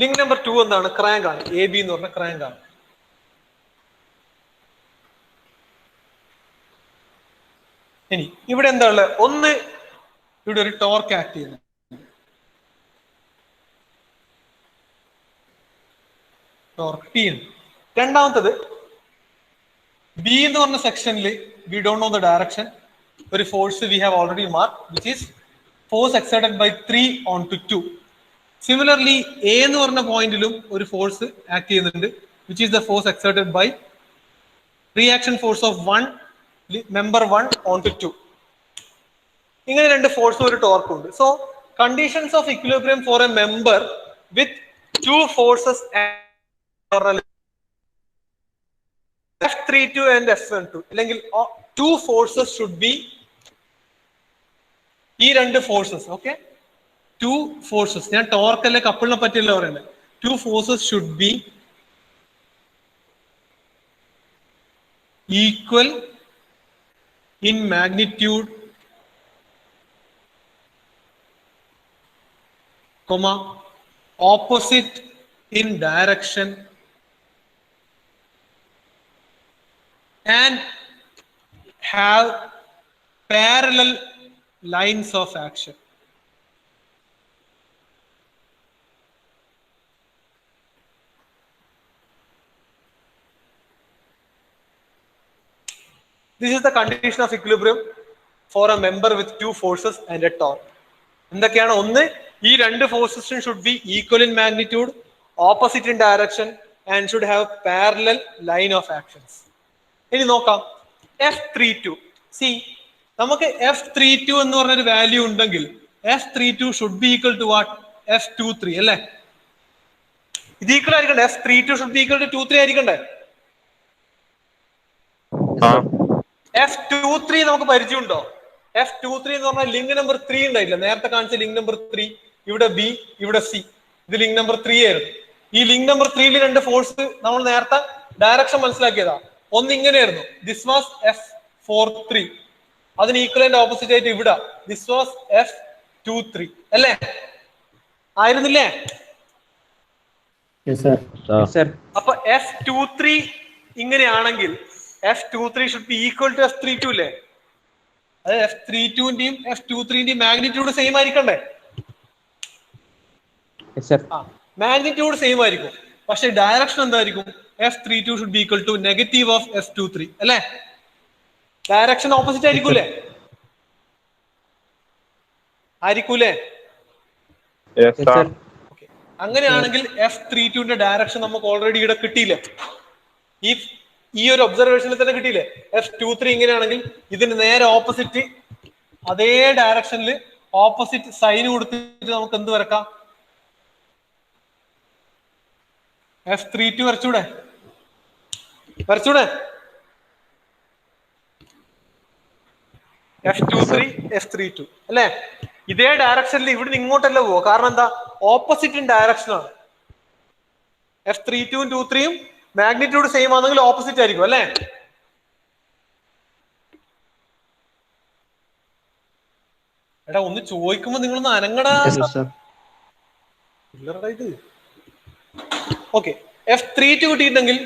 A: ലിങ്ക് നമ്പർ 2 എന്താണ്? ക്രാങ്ക് ആണ്. AB എന്ന് പറഞ്ഞ ക്രാങ്ക് ആണ്. ഇനി ഇവിടെ എന്താ ഉള്ളത്? ഒന്ന്, ഇവിടെ ഒരു ടോർക്ക് ആക്ട് ചെയ്യുന്നു. ടോർക്ക് T ഉണ്ട്. രണ്ടാമത്തത് B എന്ന് പറഞ്ഞ സെക്ഷനിൽ we don't know the direction, ഒരു force we have already mark, which is force exerted by 3 on to 2. Similarly A എന്ന് പറഞ്ഞ പോയിന്റിലും ഒരു ഫോഴ്സ് ആക്ട് ചെയ്യുന്നുണ്ട്, which is the force exerted by reaction force of 1 member 1 on to 2. ഇങ്ങനെ രണ്ട് ഫോഴ്സും ഒരു ടോർക്കും ഉണ്ട്. So conditions of equilibrium four A member with 2 forces F32 and F12, അല്ലെങ്കിൽ 2 ഫോഴ്സസ് ഷുഡ് ബി, ഈ രണ്ട് ഫോഴ്സസ്, ഓക്കെ, 2 ഫോഴ്സസ്, ഞാൻ ടോർക്ക് അല്ലെ കപ്പിളിനെ പറ്റിയല്ല പറയുന്നത്, 2 forces should be equal in magnitude, comma, opposite in direction, and have parallel lines of action. This is the condition of equilibrium for a member with two forces and a torque. എന്തൊക്കെയാണ്? ഒന്ന്, ഈ രണ്ട് ഫോഴ്സസും should be equal in magnitude, opposite in direction and should have parallel line of actions. ഇനി നോക്കാം F32. C, നമുക്ക് F32 എന്ന് പറഞ്ഞൊരു വാല്യൂ ഉണ്ടെങ്കിൽ F32 should be equal to what? F23 അല്ലേ? ഇത് ഈക്വൽ ആയിരിക്കണ്ടേ? F32 should be equal to 23 ആയിരിക്കണ്ടേ? F23 നമുക്ക് പരിചയമുണ്ടോ? F23 എന്ന് പറഞ്ഞാൽ ലിങ്ക് നമ്പർ 3 ഉണ്ടായില്ല, നേരത്തെ കാണിച്ച ലിങ്ക് നമ്പർ 3. ഇവിടെ ബി, ഇവിടെ സി, ഇത് ലിങ്ക് നമ്പർ 3 ആയിരുന്നു. ഈ ലിങ്ക് നമ്പർ 3 രണ്ട് ഫോഴ്സ് നമ്മൾ നേരത്തെ ഡയറക്ഷൻ മനസ്സിലാക്കിയതാ. ഒന്ന് ഇങ്ങനെയായിരുന്നു, ദിസ് വാസ് F43. അതിന് ഈക്വലന്റ് ഓപ്പോസിറ്റ് ആയിട്ട് ഇവിടെ ദിസ് വാസ് F23 അല്ലേ? ആയിരുന്നില്ലേ? അപ്പൊ F23 ഇങ്ങനെയാണെങ്കിൽ F23 should be equal to F32 അല്ലേ? അത് F32ന്റെയും F23ന്റെയും മാഗ്നിറ്റ്യൂഡ് സെയിം ആയിരിക്കണ്ടേ? മാഗ്നിറ്റ്യൂഡ് സെയിം ആയിരിക്കും, പക്ഷെ ഡയറക്ഷൻ എന്തായിരിക്കും? F32 should be equal to negative of F23 അല്ലേ? ഡയറക്ഷൻ ഓപ്പോസിറ്റ് ആയിരിക്കൂലേ? ആയിരിക്കൂലേ? അങ്ങനെയാണെങ്കിൽ F32ന്റെ ഡയറക്ഷൻ നമുക്ക് ഓൾറെഡി ഇവിടെ കിട്ടിയില്ലേ? ഈ ഒരു ഒബ്സർവേഷനിൽ തന്നെ കിട്ടിയില്ലേ? F23 ഇങ്ങനെയാണെങ്കിൽ ഇതിന് നേരെ ഓപ്പോസിറ്റ് അതേ ഡയറക്ഷനിൽ ഓപ്പോസിറ്റ് സൈൻ കൊടുത്തിട്ട് നമുക്ക് എന്ത് വരക്കാം? F32 വരച്ചൂടെ? F23 F32 അല്ലെ? ഇതേ ഡയറക്ഷനിൽ ഇവിടുന്ന് ഇങ്ങോട്ടല്ല പോവോ, കാരണം എന്താ? ഓപ്പോസിറ്റ് ഇൻ ഡയറക്ഷൻ ആണ്. F32 23 മാഗ്നിറ്റ്യൂഡ് സെയിം ആണെങ്കിൽ ഓപ്പോസിറ്റ് ആയിരിക്കും അല്ലെ? എടാ ഒന്ന് ചോദിക്കുമ്പോ നിങ്ങളൊന്ന് അനങ്ങടാ. ഓക്കെ, F32 കിട്ടിയിട്ടുണ്ടെങ്കിൽ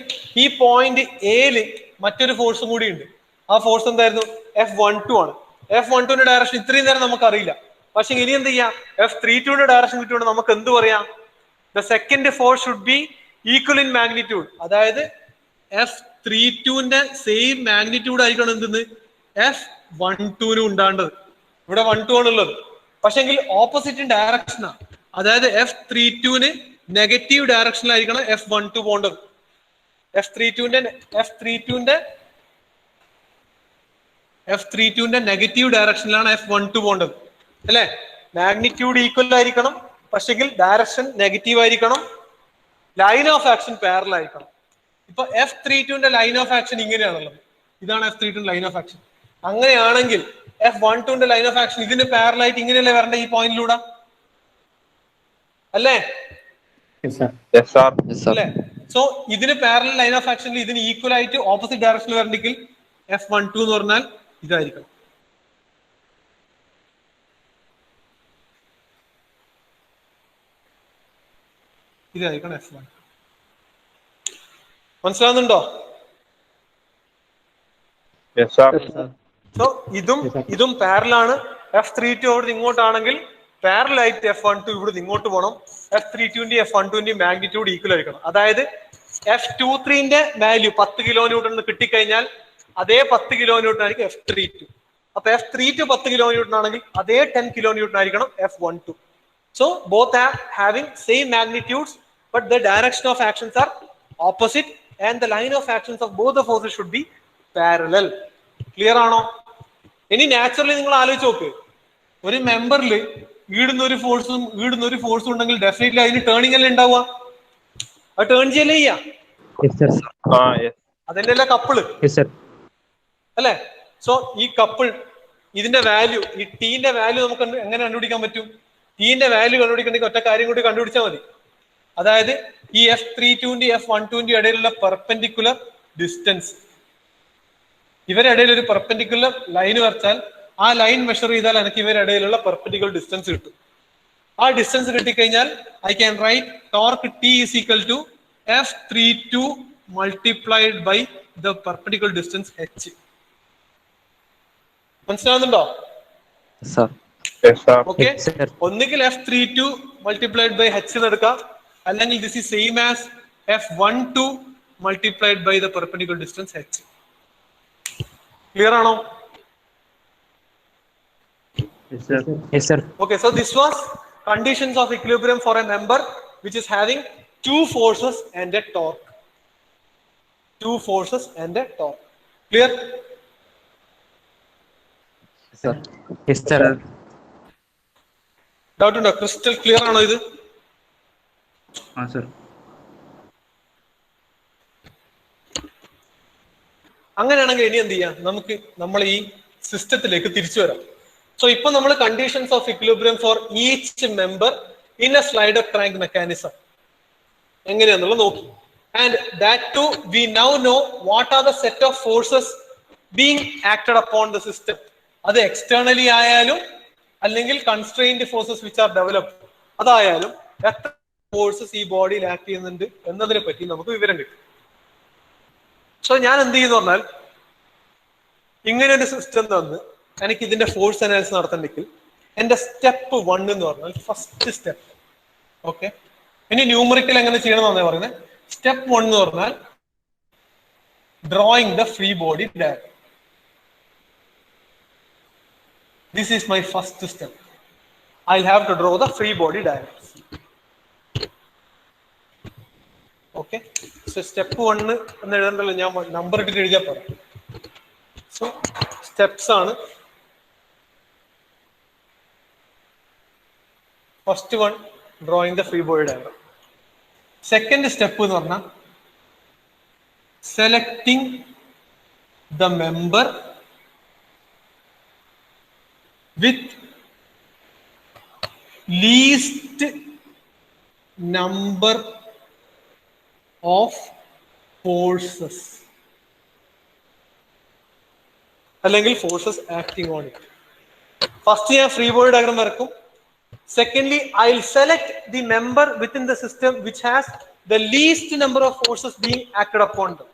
A: ഈ പോയിന്റ് എയില് മറ്റൊരു ഫോഴ്സും കൂടി ഉണ്ട്. ആ ഫോഴ്സ് എന്തായിരുന്നു? F12 ആണ്. F12ന്റെ ഡയറക്ഷൻ ഇത്രയും നേരം നമുക്ക് അറിയില്ല, പക്ഷെ ഇനി എന്ത് ചെയ്യാം? F32ന്റെ ഡയറക്ഷൻ കിട്ടിയോണ്ട് നമുക്ക് എന്ത് പറയാം? The second force should be equal in magnitude. അതായത് F32ന്റെ സെയിം മാഗ്നിറ്റ്യൂഡ് ആയിരിക്കണം എന്തെന്ന്? F12നും ഉണ്ടാണ്ടത്. ഇവിടെ 12 ആണുള്ളത്, പക്ഷെ എങ്കിൽ ഓപ്പോസിറ്റ് ഇൻ ഡയറക്ഷനാണ്. അതായത് F32ന് നെഗറ്റീവ് ഡയറക്ഷനിലായിരിക്കണം F12 പോകേണ്ടത്. F32ന്റെ നെഗറ്റീവ് ഡയറക്ഷനിലാണ് F12 പോകേണ്ടത് അല്ലെ? മാഗ്നിറ്റ്യൂഡ് ഈക്വൽ ആയിരിക്കണം, പക്ഷെങ്കിൽ ഡയറക്ഷൻ നെഗറ്റീവ് ആയിരിക്കണം, ലൈൻ ഓഫ് ആക്ഷൻ പാരലൽ ആയിരിക്കണം. ഇപ്പൊ F32ന്റെ ലൈൻ ഓഫ് ആക്ഷൻ ഇങ്ങനെയാണുള്ളത്. ഇതാണ് F32ന്റെ ലൈൻ ഓഫ് ആക്ഷൻ. അങ്ങനെയാണെങ്കിൽ F12ന്റെ ലൈൻ ഓഫ് ആക്ഷൻ ഇതിന് പാരലൽ ആയിട്ട് ഇങ്ങനെയല്ലേ വരണ്ട? ഈ പോയിന്റിലൂടെ അല്ലേ? അല്ലേ? സോ ഇതിന് പാരലൽ ലൈൻ ഓഫ് ആക്ഷനിൽ ഇതിന് ഈക്വൽ ആയിട്ട് ഓപ്പോസിറ്റ് ഡയറക്ഷനിൽ വരണ്ടെങ്കിൽ F12 എന്ന് പറഞ്ഞാൽ ഇതായിരിക്കണം. ഇതായിരിക്കണം F1. മനസ്സിലാവുന്നുണ്ടോ? സോ ഇതും പാരലാണ്. F32 അവിടെ ഇങ്ങോട്ടാണെങ്കിൽ പാരലൽ ആയിട്ട് F12 ഇവിടെ ഇങ്ങോട്ട് പോകണം. F32ന്റെ F12ന്റെ മാഗ്നിറ്റ്യൂഡ് ഈക്വൽ ആയിരിക്കണം. അതായത് F23ന്റെ വാല്യൂ 10 കിലോ ന്യൂട്ടൺ കിട്ടിക്കഴിഞ്ഞാൽ അതേ 10 കിലോ ന്യൂട്ടൺ ആയിരിക്കും F32. അപ്പൊ F32 10 കിലോ ന്യൂട്ടൺ ആണെങ്കിൽ അതേ 10 കിലോ ന്യൂട്ടൺ ആയിരിക്കണം F12. So both are having same magnitudes, but the direction of actions are opposite and the line of actions of both the forces should be parallel. Clear ആണോ? ഇനി naturally നിങ്ങൾ ആലോചിച്ച് നോക്ക്, ഒരു മെമ്പറിൽ ഈടുന്ന ഒരു ഫോഴ്സും ഉണ്ടെങ്കിൽ ഡെഫിനറ്റ്ലി അതിന് ടേണിംഗ് അല്ലേ ഉണ്ടാവുക? അത് ടേൺ ചെയ്യല്ലേ ചെയ്യാ? അതിന്റെ അല്ലേ കപ്പിള് അല്ലെ? സോ ഈ കപ്പിൾ ഇതിന്റെ വാല്യൂ, ഈ ടീന്റെ വാല്യൂ നമുക്ക് എങ്ങനെ കണ്ടുപിടിക്കാൻ പറ്റും? ടീന്റെ വാല്യൂ കണ്ടുപിടിക്കണമെങ്കിൽ ഒറ്റ കാര്യം കൂടി കണ്ടുപിടിച്ചാൽ മതി. അതായത് ഈ F32ന്റെ F12ന്റെ ഇടയിലുള്ള പെർപെൻഡിക്കുലർ ഡിസ്റ്റൻസ്, ഇവരിടയിൽ ഒരു പെർപെൻഡിക്കുലർ ലൈൻ വരച്ചാൽ ആ ലൈൻ മെഷർ ചെയ്താൽ എനിക്ക് ഇവരിടയിലുള്ള പെർപെൻഡിക്കുലർ ഡിസ്റ്റൻസ് കിട്ടും. ആ ഡിസ്റ്റൻസ് കിട്ടിക്കഴിഞ്ഞാൽ I can write torque T is equal to F32 multiplied by the perpendicular distance H. മനസ്സിലാവുന്നുണ്ടോ? ഓക്കെ, ഒന്നുകിൽ F32 multiplied by H എന്ന് എടുക്കാം, അല്ലെങ്കിൽ this is same as F12 multiplied by the perpendicular distance H. Clear ആണോ?
C: Yes, sir. Yes, sir.
A: Okay, so this was conditions of equilibrium for a member which is having two forces and a torque. Two forces and a torque. Clear?
B: Sir.
C: Yes, sir.
A: Doubt undo? Crystal clear ആണോ ഇത്?
C: Sir.
A: അങ്ങനെയാണെങ്കിൽ ഇനി എന്ത് ചെയ്യാം? നമുക്ക് നമ്മൾ ഈ സിസ്റ്റത്തിലേക്ക് തിരിച്ചു വരാം. സോ ഇപ്പൊ നമ്മൾ conditions of equilibrium for each member in a slider crank mechanism എങ്ങനെയാന്നുള്ളത് നോക്കി. And that to we now know what are the set of forces being acted upon the system. അത് എക്സ്റ്റേണലി ആയാലും അല്ലെങ്കിൽ constrained forces which are developed അതായാലും എത്ര forces ഈ ബോഡിയിൽ act ചെയ്യുന്നുണ്ട് എന്നതിനെ പറ്റി നമുക്ക് വിവരം കിട്ടും. സോ ഞാൻ എന്ത് ചെയ്യുന്ന പറഞ്ഞാൽ ഇങ്ങനെ ഒരു സിസ്റ്റം തന്ന് എനിക്ക് ഇതിന്റെ ഫോഴ്സ് അനാലിസിസ് നടത്തണമെങ്കിൽ എന്റെ സ്റ്റെപ്പ് 1 എന്ന് പറഞ്ഞാൽ ഫസ്റ്റ് സ്റ്റെപ്പ്. ഓക്കെ, ഇനി ന്യൂമറിക്കൽ എങ്ങനെ ചെയ്യണമെന്നാണ് പറയുന്നത്. സ്റ്റെപ്പ് 1 എന്ന് പറഞ്ഞാൽ drawing the free body diagram. This is my first step. I'll have to draw the free body diagrams. Okay, so step 1 എന്ന് എഴുതണ്ടല്ലോ, ഞാൻ നമ്പർ ഇട്ടിട്ട് എഴുതിയാൽ പോരാ. സോ സ്റ്റെപ്സ് ആണ്. First one drawing the free body diagram. Second step എന്ന് പറഞ്ഞാൽ selecting the member with least number of forces അല്ലെങ്കിൽ forces acting on it. First ഞാൻ ഫ്രീ ബോഡി ഡയഗ്രം വരക്കും. Secondly I will select the member within the system which has the least number of forces being acted upon dum.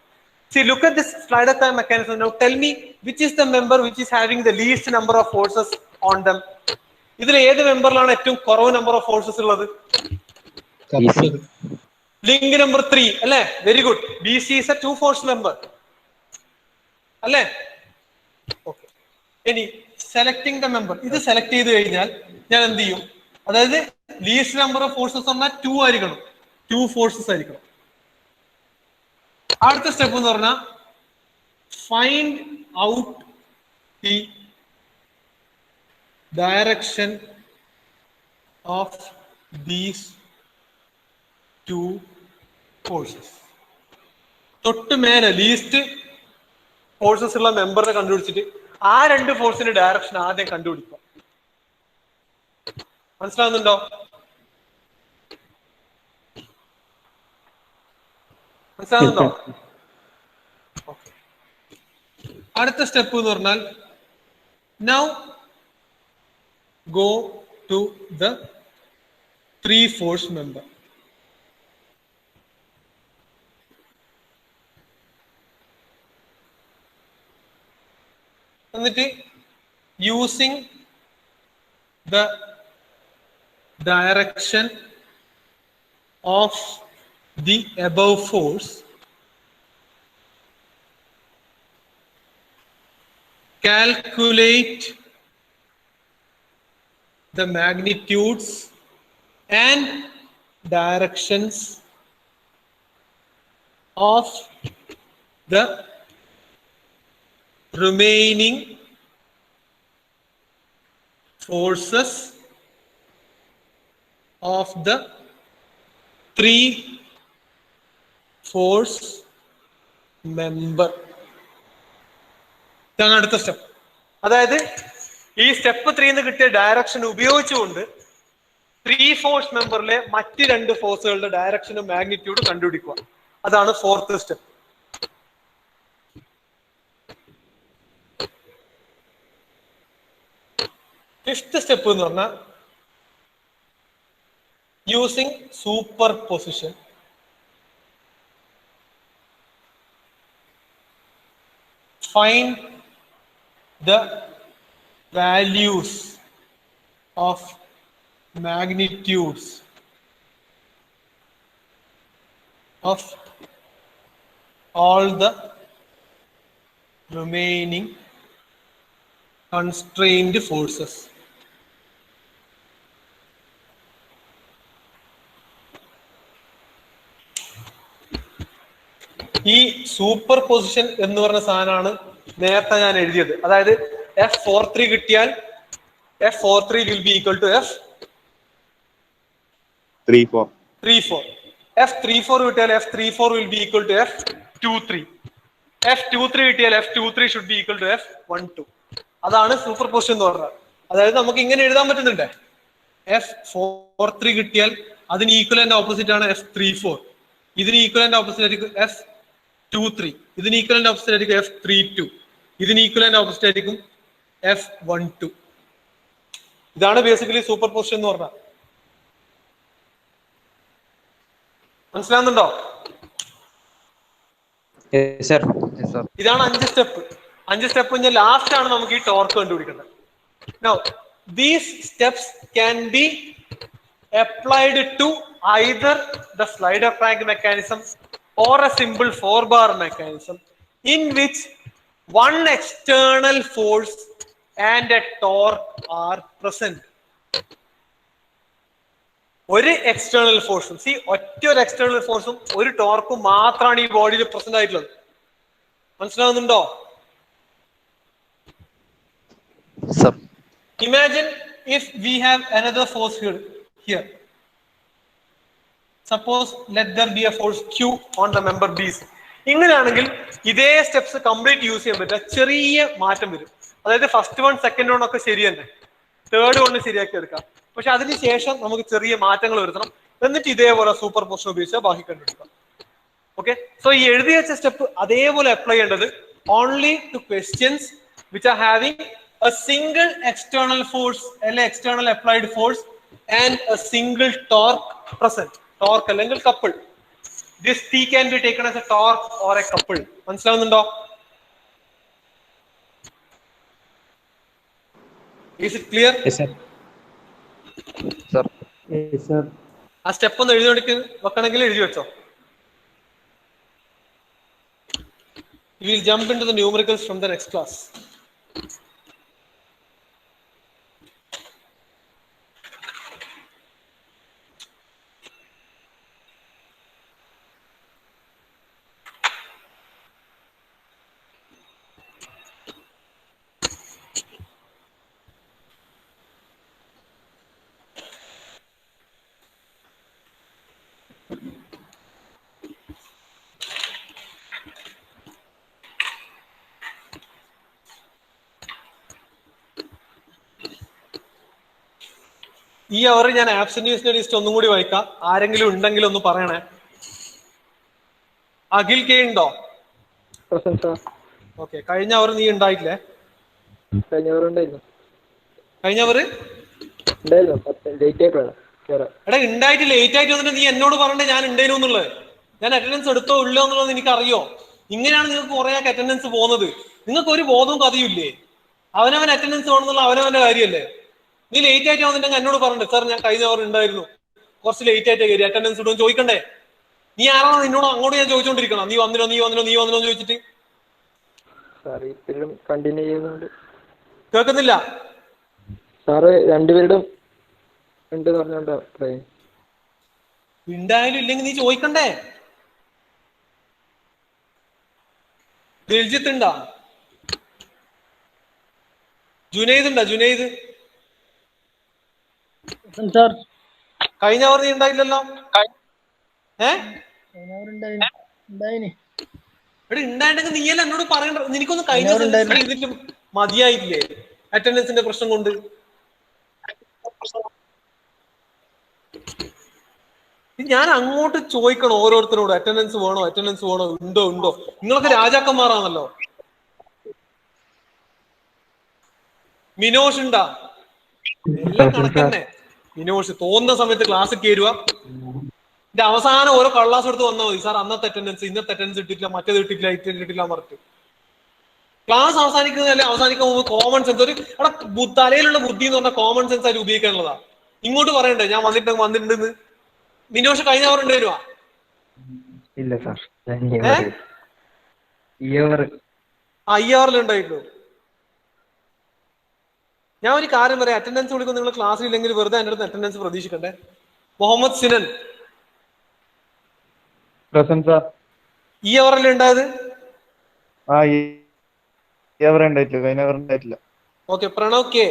A: See, look at this slider time mechanism. Now tell me which is the member which is having the least number of forces on them. ഇതിൽ ഏത് മെമ്പറിലാണ് ഏറ്റവും കുറവ് number of forces ഉള്ളത്? Link number 3 അല്ലേ? Very good. B C is A 2 force member അല്ലേ? Okay, ഇനി selecting the member. ഇത് select ചെയ്ത് കഴിഞ്ഞാൽ ഞാൻ എന്ത് ചെയ്യും? അതായത് ലീസ്റ്റ് നമ്പർ ഓഫ് ഫോഴ്സസ് പറഞ്ഞാൽ 2 ആയിരിക്കണം, 2 ഫോഴ്സസ് ആയിരിക്കണം. അടുത്ത സ്റ്റെപ്പ് എന്ന് പറഞ്ഞാൽ find out the direction of these 2 forces. തൊട്ട് മേലെ ലീസ്റ്റ് ഫോഴ്സസ് ഉള്ള മെമ്പറിനെ കണ്ടുപിടിച്ചിട്ട് ആ 2 ഫോഴ്സിന്റെ ഡയറക്ഷൻ ആദ്യം കണ്ടുപിടിക്കുക. മനസ്സിലാവുന്നുണ്ടോ? മനസ്സിലാവുന്നുണ്ടോ? അടുത്ത സ്റ്റെപ്പ് എന്ന് പറഞ്ഞാൽ now go to the 3 force member. എന്നിട്ട് using the direction of the above force, calculate the magnitudes and directions of the remaining forces of the 3 force member. ഇതാണ് അടുത്ത സ്റ്റെപ്പ്. അതായത് ഈ സ്റ്റെപ്പ് 3 കിട്ടിയ ഡയറക്ഷൻ ഉപയോഗിച്ചുകൊണ്ട് 3 ഫോഴ്സ് മെമ്പറിലെ മറ്റ് 2 ഫോഴ്സുകളുടെ ഡയറക്ഷനും മാഗ്നിറ്റ്യൂഡും കണ്ടുപിടിക്കുക. അതാണ് 4th സ്റ്റെപ്പ്. ഫിഫ്ത്ത് സ്റ്റെപ്പ് എന്ന് പറഞ്ഞാൽ using super position find the values of magnitudes of all the remaining constrained forces. ഈ സൂപ്പർ പൊസിഷൻ എന്ന് പറഞ്ഞ സാധനമാണ് നേരത്തെ ഞാൻ എഴുതിയത്. അതായത് F43 കിട്ടിയാൽ F43 will be equal to F34. F34 കിട്ടിയാൽ F34 will be equal to F23. F23 കിട്ടിയാൽ F23 should be equal to F12. അതാണ് സൂപ്പർ പൊസിഷൻ എന്ന് പറഞ്ഞത്. അതായത് നമുക്ക് ഇങ്ങനെ എഴുതാൻ പറ്റുന്നുണ്ട്. F43 കിട്ടിയാൽ അതിന് ഈക്വലന്റ് ഓപ്പോസിറ്റ് ആണ് F34. ഇതിന് ഈക്വലന്റ് ഓപ്പോസിറ്റ് ആയിരിക്കും F23. ഇതിന് ഈക്വലന്റ് ഓപ്പോസിറ്റ് ആയിരിക്കും F32. ഇതിന് ഈക്വലന്റ് ഓപ്പോസിറ്റ് ആയിരിക്കും F12. ഇതാണ് ബേസിക്കലി സൂപ്പർ പൊസിഷൻ എന്ന് പറഞ്ഞാൽ. മനസ്സിലാവുന്നുണ്ടോ? ഇതാണ് 5 സ്റ്റെപ്പ്. 5 സ്റ്റെപ്പ് കഴിഞ്ഞാൽ ലാസ്റ്റ് ആണ് നമുക്ക് ഈ ടോർക്ക് കണ്ടുപിടിക്കേണ്ടത്. Now, these steps can be applied to either the slider crank mechanism or a simple 4-bar mechanism in which one external force and a torque are present. ഒരു external ഫോഴ്സും ഒറ്റ ഒരു external ഫോഴ്സും ഒരു ടോർക്കും മാത്രമാണ് ഈ ബോഡിയിൽ പ്രസന്റ് ആയിട്ടുള്ളത്. മനസ്സിലാവുന്നുണ്ടോ? Imagine if we have another force here. Suppose let there be a force Q on the member B's. ഇങ്ങനെയാണെങ്കിൽ ഇതേ സ്റ്റെപ്സ് കംപ്ലീറ്റ് യൂസ് ചെയ്യാൻ പറ്റില്ല. ചെറിയ മാറ്റം വരും. അതായത് ഫസ്റ്റ് വൺ സെക്കൻഡ് വൺ ഒക്കെ ശരി തന്നെ, തേർഡ് വൺ ശരിയാക്കി എടുക്കാം. പക്ഷെ അതിനുശേഷം നമുക്ക് ചെറിയ മാറ്റങ്ങൾ വരുത്തണം. എന്നിട്ട് ഇതേപോലെ സൂപ്പർ പൊസിഷൻ ഉപയോഗിച്ചാൽ ബാക്കി കണ്ടുപിടിക്കാം. ഓക്കെ, സോ ഈ എഴുതി വെച്ച സ്റ്റെപ്പ് അതേപോലെ അപ്ലൈ ചെയ്യേണ്ടത് only two questions which are having a single external force അല്ലെങ്കിൽ external applied force and a single torque present. Torque അല്ലെങ്കിൽ couple. This T can be taken as a torque or a couple. മനസ്സിലാവുന്നുണ്ടോ? Is it clear?
C: Yes, sir.
B: Sir.
C: Yes, sir.
A: ആ step ഒന്ന് എഴുതി വെക്കണമെങ്കിൽ എഴുതി വെച്ചോ. We will jump into the numericals from the next class. ഈ അവർ ഞാൻ ആബ്സെന്റീസിന്റെ list ഒന്നും കൂടി വായിക്കാം. ആരെങ്കിലും ഉണ്ടെങ്കിൽ ഒന്ന് പറയണേ. അഖിൽ കെ ഉണ്ടോ? ഓക്കെ, കഴിഞ്ഞ അവർ നീ ഉണ്ടായിട്ടില്ലേ? എടാ ഉണ്ടായിട്ട് ലേറ്റ് ആയിട്ട് വന്നിട്ട് നീ എന്നോട് പറഞ്ഞേ ഞാൻ ഉണ്ടേനു എന്നുള്ളത്. ഞാൻ അറ്റൻഡൻസ് എടുത്തോ ഇല്ലോ എന്നുള്ളത് എനിക്ക് അറിയോ? ഇങ്ങനെയാണ് നിങ്ങൾക്ക് കുറെ അറ്റൻഡൻസ് പോകുന്നത്. നിങ്ങൾക്ക് ഒരു ബോധവും കഥയും ഇല്ലേ? അവനവൻ അറ്റൻഡൻസ് വേണമെന്നുള്ള അവനവന്റെ കാര്യമല്ലേ? നീ ലേറ്റ് ആയിട്ട് വന്നിട്ടുണ്ടെങ്കിൽ എന്നോട് പറഞ്ഞേ, സാർ ഞാൻ കഴിഞ്ഞ അവർ ഉണ്ടായിരുന്നു, കുറച്ച് ലേറ്റ് ആയിട്ട് കയറി, അറ്റൻഡൻസ് ഇടും ചോദിക്കണ്ടേ? നീ ആരാണോ നിന്നോട് അങ്ങോട്ട് ഞാൻ ചോദിച്ചോണ്ടിരിക്കണം, നീ വന്നില്ലോ എന്ന് ചോദിച്ചിട്ട് കേൾക്കുന്നില്ല.
D: സാറ് രണ്ടുപേരും
A: ഉണ്ടായാലും ഇല്ലെങ്കിൽ നീ ചോദിക്കണ്ടേ? ദിൽജിത്ത് ഉണ്ടാ? ജുനൈദ് ഉണ്ടാ? ജുനൈദ് കഴിഞ്ഞ അവർ നീ ഉണ്ടായില്ലല്ലോ. ഇവിടെ ഉണ്ടായിട്ടെങ്കിൽ നീയല്ല എന്നോട് പറയണ്ട. നിനക്കൊന്ന് കഴിഞ്ഞ ഇതിലും മതിയായില്ലേ അറ്റൻഡൻസിന്റെ പ്രശ്നം കൊണ്ട്? ഞാൻ അങ്ങോട്ട് ചോദിക്കണം ഓരോരുത്തരോട്, അറ്റൻഡൻസ് വേണോ ഉണ്ടോ? നിങ്ങളൊക്കെ രാജാക്കന്മാരാണല്ലോ. മിനോഷ് ഉണ്ടാ? എല്ലാം കണക്കന്നെ. മിനോഷ് തോന്നുന്ന സമയത്ത് ക്ലാസ് കയറുക, എന്റെ അവസാനം ഓരോ കള്ളാസ് എടുത്ത് വന്നാൽ മതി. സാർ അന്നത്തെ അറ്റൻഡൻസ് ഇന്നത്തെ അറ്റൻഡൻസ് ഇട്ടിട്ടില്ല, മറ്റേത് ഇട്ടിട്ടില്ല, ഇട്ടിട്ടില്ല പറഞ്ഞിട്ട് ക്ലാസ് അവസാനിക്കുന്നതല്ലേ? അവസാനിക്കാൻ പോകുമ്പോൾ കോമൺ സെൻസ്, ഒരു തലയിലുള്ള ബുദ്ധി എന്ന് പറഞ്ഞാൽ കോമൺ സെൻസ് ആയിട്ട് ഉപയോഗിക്കാനുള്ളതാ. ഇങ്ങോട്ട് പറയണ്ടേ ഞാൻ വന്നിട്ടുണ്ടെന്ന്? മിനോഷ് കഴിഞ്ഞ അവർ ഉണ്ടായിരുവാ?
D: ഇല്ല സാർ,
A: IR ഉണ്ടായിട്ടുള്ളൂ. ഞാൻ ഒരു കാര്യം പറയാം, അറ്റൻഡൻസ് വിളിക്കും നിങ്ങൾ ക്ലാസ്സിൽ ഇല്ലെങ്കിൽ വെറുതെ എൻ്റെ അടുത്ത് അറ്റൻഡൻസ് പ്രതീക്ഷിക്കണ്ടേ. Muhammad Sinan
B: present sir.
A: ഈ അവറല്ലേ ഉണ്ടായത്?
B: ആ ഈ അവർ ഉണ്ടായിട്ടില്ല, കഴിഞ്ഞ അവർ ഉണ്ടായിട്ടില്ല.
A: ഓക്കെ. പ്രണവ് കെ.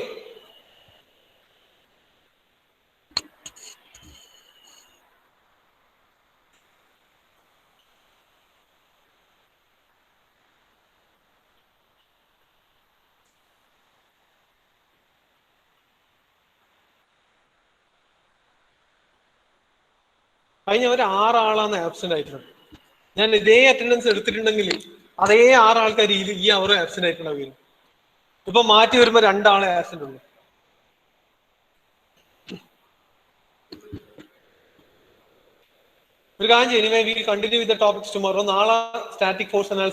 A: കഴിഞ്ഞ ഒരു 6 ആളാണ് ആബ്സെന്റ് ആയിട്ടുള്ളത്. ഞാൻ ഇതേ അറ്റൻഡൻസ് എടുത്തിട്ടുണ്ടെങ്കിൽ അതേ 6 ആൾക്കാർ ഈ അവർ ആബ്സെന്റ് ആയിട്ടുണ്ടാവുകയും ഇപ്പൊ മാറ്റി വരുമ്പോ 2 ആളെ ആബ്സെന്റ് ഉള്ളു. ഒരു കാര്യം ചെയ്യും, continue with the topics tomorrow. നാളെ സ്റ്റാറ്റിക് ഫോഴ്സ് അനാലിസിസ്